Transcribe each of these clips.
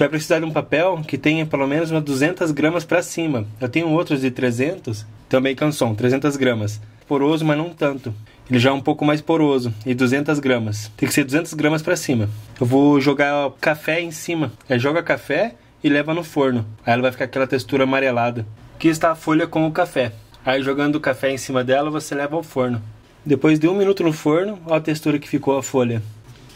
Você vai precisar de um papel que tenha pelo menos umas 200 gramas para cima. Eu tenho outros de 300, também canção, 300 gramas. Poroso, mas não tanto. Ele já é um pouco mais poroso, e 200 gramas. Tem que ser 200 gramas para cima. Eu vou jogar café em cima. Joga café e leva no forno. Aí ela vai ficar aquela textura amarelada. Aqui está a folha com o café. Aí jogando o café em cima dela, você leva ao forno. Depois de 1 minuto no forno, olha a textura que ficou a folha.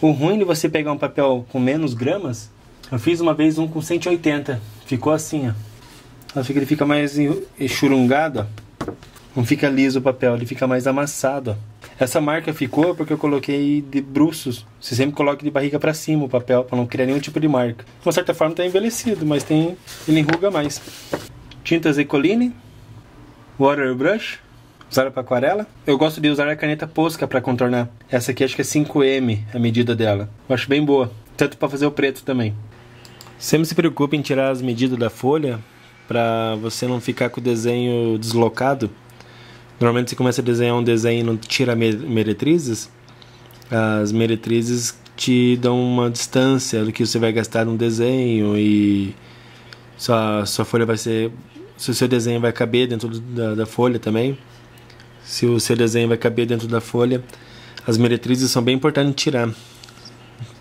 O ruim de você pegar um papel com menos gramas, eu fiz uma vez um com 180. Ficou assim, ó. Ele fica mais enxurungado, ó. Não fica liso o papel, ele fica mais amassado, ó. Essa marca ficou porque eu coloquei de bruços. Você sempre coloca de barriga para cima o papel, para não criar nenhum tipo de marca. De uma certa forma está envelhecido, mas ele enruga mais. Tintas Ecoline, Water Brush, usada para aquarela. Eu gosto de usar a caneta Posca para contornar. Essa aqui acho que é 5M a medida dela. Eu acho bem boa, tanto para fazer o preto também. Sempre se preocupe em tirar as medidas da folha, para você não ficar com o desenho deslocado. Normalmente você começa a desenhar um desenho e não tira meretrizes. As meretrizes te dão uma distância do que você vai gastar num desenho e sua folha vai ser... Se o seu desenho vai caber dentro da folha também. Se o seu desenho vai caber dentro da folha, as meretrizes são bem importantes de tirar.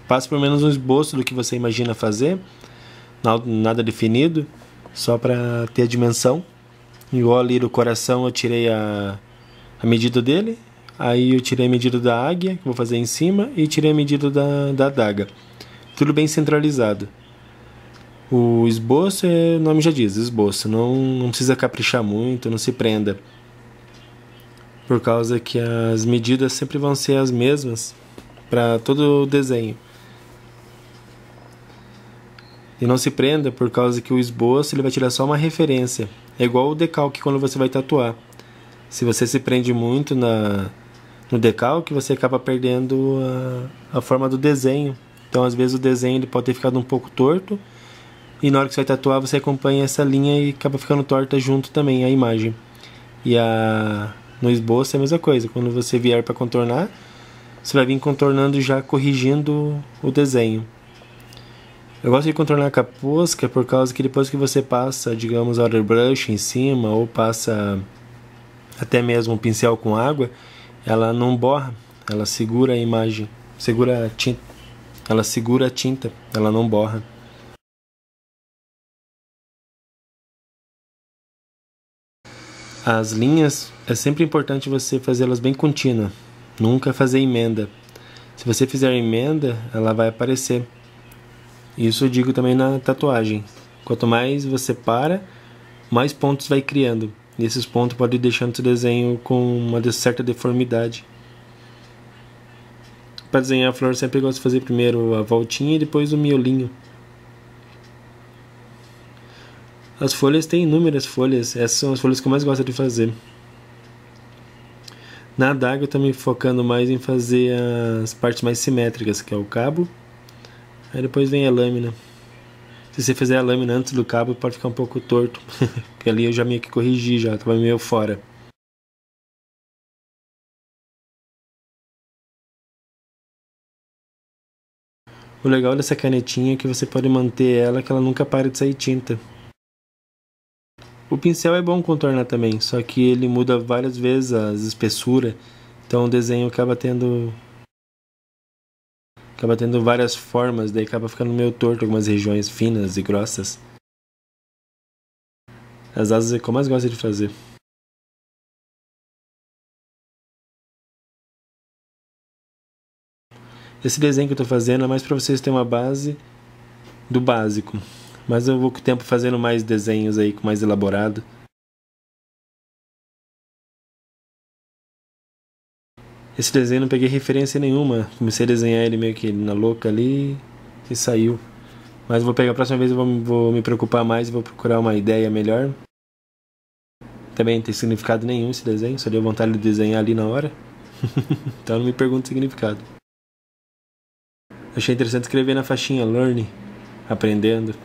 Faça pelo menos um esboço do que você imagina fazer. Nada definido, só para ter a dimensão. Igual ali do coração eu tirei a medida dele. Aí eu tirei a medida da águia, que vou fazer em cima, e tirei a medida da adaga. Tudo bem centralizado. O esboço, o nome já diz, esboço. Não precisa caprichar muito, não se prenda. Por causa que as medidas sempre vão ser as mesmas para todo o desenho. E não se prenda por causa que o esboço ele vai tirar só uma referência. É igual o decalque quando você vai tatuar. Se você se prende muito no decalque, você acaba perdendo a forma do desenho. Então às vezes o desenho ele pode ter ficado um pouco torto. E na hora que você vai tatuar, você acompanha essa linha e acaba ficando torta junto também a imagem. E no esboço é a mesma coisa. Quando você vier para contornar, você vai vir contornando já corrigindo o desenho. Eu gosto de contornar com a Posca por causa que depois que você passa, digamos, water brush em cima ou passa até mesmo um pincel com água, ela não borra, ela segura a imagem, segura a tinta, ela não borra. As linhas, é sempre importante você fazê-las bem contínuas, nunca fazer emenda. Se você fizer emenda, ela vai aparecer. Isso eu digo também na tatuagem. Quanto mais você para, mais pontos vai criando. E esses pontos podem ir deixando seu desenho com uma certa deformidade. Para desenhar a flor, eu sempre gosto de fazer primeiro a voltinha e depois o miolinho. As folhas têm inúmeras folhas. Essas são as folhas que eu mais gosto de fazer. Na adaga eu estou me focando mais em fazer as partes mais simétricas, que é o cabo. Aí depois vem a lâmina. Se você fizer a lâmina antes do cabo, pode ficar um pouco torto. Porque ali eu já meio que corrigi, já estava meio fora. O legal dessa canetinha é que você pode manter ela, que ela nunca para de sair tinta. O pincel é bom contornar também, só que ele muda várias vezes a espessura. Então o desenho acaba tendo várias formas, daí acaba ficando meio torto algumas regiões finas e grossas. As asas é o que eu mais gosto de fazer. Esse desenho que eu estou fazendo é mais para vocês terem uma base do básico. Mas eu vou com o tempo fazendo mais desenhos aí, com mais elaborado. Esse desenho não peguei referência nenhuma. Comecei a desenhar ele meio que na louca ali e saiu. Mas vou pegar a próxima vez, eu vou me preocupar mais e vou procurar uma ideia melhor. Também não tem significado nenhum esse desenho, só deu vontade de desenhar ali na hora. Então não me pergunte o significado. Achei interessante escrever na faixinha Learn, aprendendo.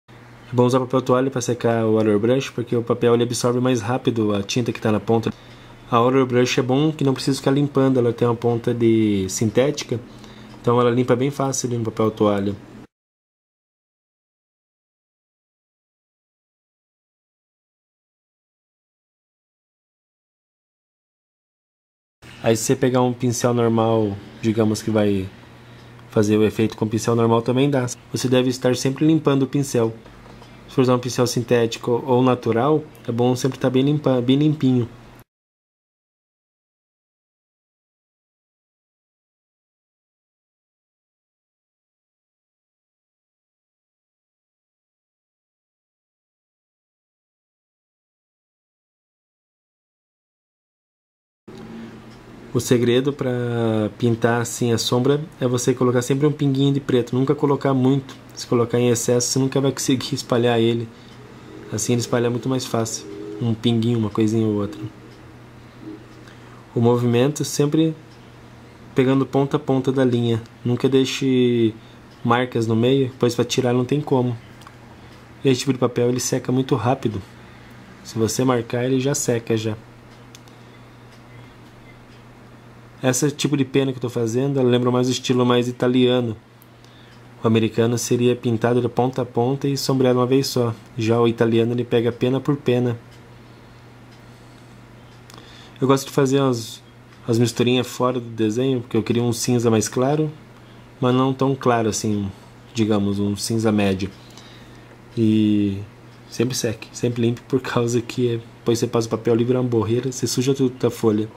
É bom usar papel toalha para secar o water brush, porque o papel ele absorve mais rápido a tinta que está na ponta. A water brush é bom que não precisa ficar limpando, ela tem uma ponta de sintética, então ela limpa bem fácil ali no papel toalha. Aí se você pegar um pincel normal, digamos que vai fazer o efeito com pincel normal também dá. Você deve estar sempre limpando o pincel. Se for usar um pincel sintético ou natural, é bom sempre estar bem limpinho. O segredo para pintar assim a sombra é você colocar sempre um pinguinho de preto, nunca colocar muito. Se colocar em excesso, você nunca vai conseguir espalhar ele. Assim ele espalha muito mais fácil. Um pinguinho, uma coisinha ou outra. O movimento sempre pegando ponta a ponta da linha. Nunca deixe marcas no meio, depois para tirar não tem como. Esse tipo de papel ele seca muito rápido. Se você marcar, ele já seca já. Esse tipo de pena que eu estou fazendo, ela lembra mais o estilo mais italiano. O americano seria pintado de ponta a ponta e sombreado uma vez só. Já o italiano ele pega pena por pena. Eu gosto de fazer as misturinhas fora do desenho, porque eu queria um cinza mais claro, mas não tão claro assim, digamos, um cinza médio. E sempre seque, sempre limpe, por causa que depois você passa o papel ali, vira uma borreira, você suja tudo da folha.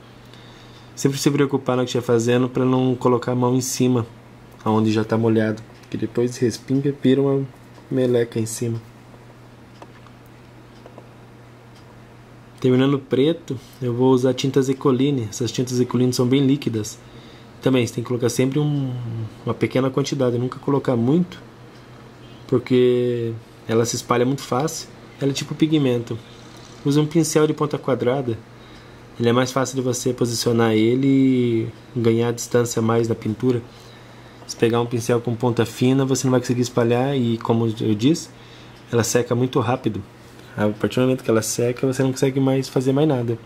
Sempre se preocupar no que estiver fazendo para não colocar a mão em cima, aonde já está molhado, que depois respinga, vira uma meleca em cima. Terminando preto, eu vou usar tintas Ecoline. Essas tintas Ecoline são bem líquidas. Também você tem que colocar sempre uma pequena quantidade, nunca colocar muito, porque ela se espalha muito fácil. Ela é tipo pigmento. Use um pincel de ponta quadrada. Ele é mais fácil de você posicionar ele e ganhar distância mais da pintura. Se pegar um pincel com ponta fina, você não vai conseguir espalhar e, como eu disse, ela seca muito rápido. A partir do momento que ela seca, você não consegue mais fazer mais nada.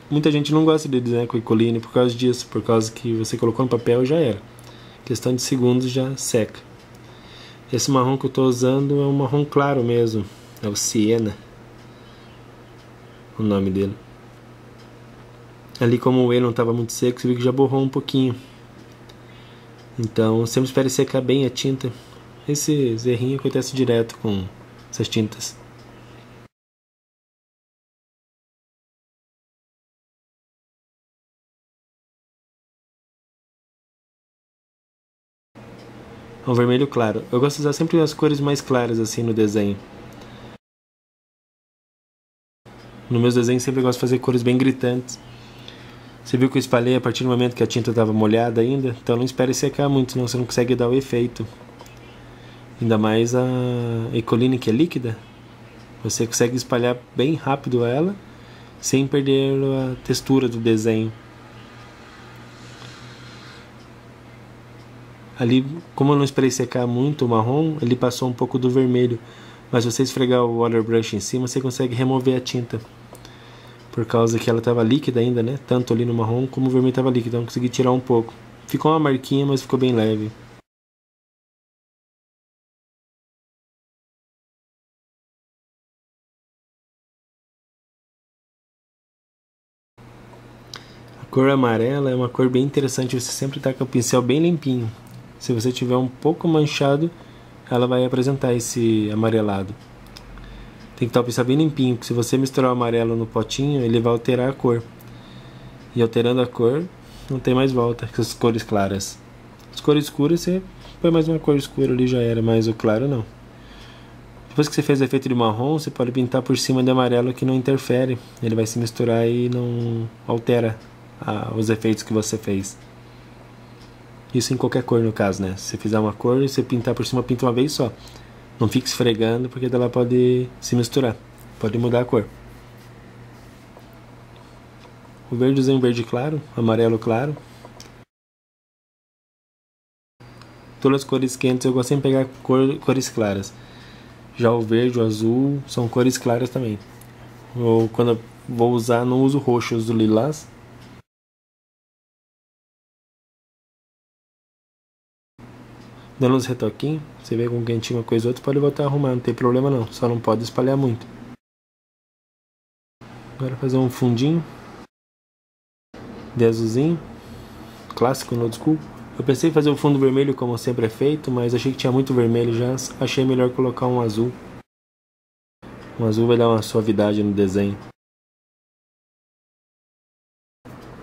Muita gente não gosta de desenhar com Ecoline por causa disso, por causa que você colocou no papel e já era. Questão de segundos já seca. Esse marrom que eu estou usando é um marrom claro mesmo. É o Siena, o nome dele. Ali, como ele não estava muito seco, você viu que já borrou um pouquinho. Então sempre espere secar bem a tinta. Esse errinho acontece direto com essas tintas. Um vermelho claro. Eu gosto de usar sempre as cores mais claras assim no desenho. Nos meus desenhos sempre gosto de fazer cores bem gritantes. Você viu que eu espalhei a partir do momento que a tinta estava molhada ainda? Então não espere secar muito, senão você não consegue dar o efeito. Ainda mais a Ecoline, que é líquida. Você consegue espalhar bem rápido ela, sem perder a textura do desenho. Ali, como eu não esperei secar muito o marrom, ele passou um pouco do vermelho. Mas se você esfregar o water brush em cima, você consegue remover a tinta. Por causa que ela estava líquida ainda, né? Tanto ali no marrom como o vermelho estava líquido, então eu consegui tirar um pouco. Ficou uma marquinha, mas ficou bem leve. A cor amarela é uma cor bem interessante, você sempre está com o pincel bem limpinho. Se você tiver um pouco manchado, ela vai apresentar esse amarelado. Tem que estar o pincel bem limpinho, porque se você misturar o amarelo no potinho, ele vai alterar a cor. E alterando a cor, não tem mais volta com as cores claras. As cores escuras, você põe mais uma cor escura ali, já era, mas o claro não. Depois que você fez o efeito de marrom, você pode pintar por cima de amarelo, que não interfere. Ele vai se misturar e não altera os efeitos que você fez. Isso em qualquer cor no caso, né? Se você fizer uma cor e você pintar por cima, pinta uma vez só. Não fique esfregando, porque ela pode se misturar. Pode mudar a cor. O verde usei um verde claro, amarelo claro. Todas as cores quentes eu gosto sempre de pegar cores claras. Já o verde, o azul, são cores claras também. Ou quando eu vou usar, não uso roxo, eu uso lilás. Dando uns retoquinhos, você vê com quentinho uma coisa ou outra, pode voltar a arrumar, não tem problema não. Só não pode espalhar muito. Agora fazer um fundinho. de azulzinho, clássico no old school. Eu pensei em fazer o fundo vermelho como sempre é feito, mas achei que tinha muito vermelho já, achei melhor colocar um azul. Um azul vai dar uma suavidade no desenho.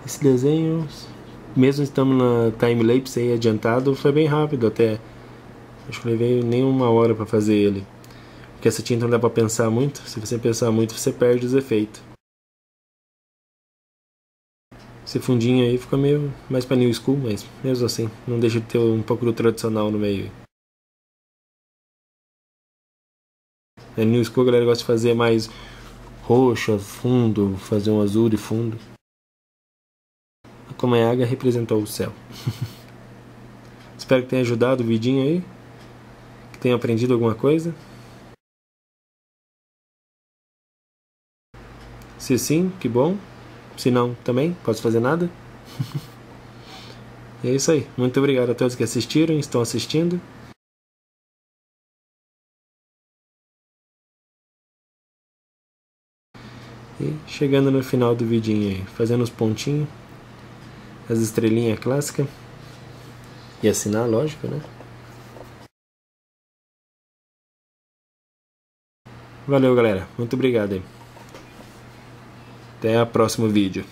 Esse desenho, mesmo estando na time-lapse aí adiantado, foi bem rápido até. Acho que levei nem 1 hora para fazer ele. Porque essa tinta não dá para pensar muito. Se você pensar muito, você perde os efeitos. Esse fundinho aí fica meio mais pra new school, mas mesmo assim, não deixa de ter um pouco do tradicional no meio. Na new school a galera gosta de fazer mais roxo, fundo, fazer um azul de fundo. A Comanhaga representou o céu. Espero que tenha ajudado o vidinho aí, que tenha aprendido alguma coisa. Se sim, que bom. Se não, também, posso fazer nada. E é isso aí. Muito obrigado a todos que assistiram e estão assistindo. E chegando no final do vidinho aí, fazendo os pontinhos, as estrelinhas clássicas. E assinar, lógico, né? Valeu, galera. Muito obrigado aí. Até o próximo vídeo.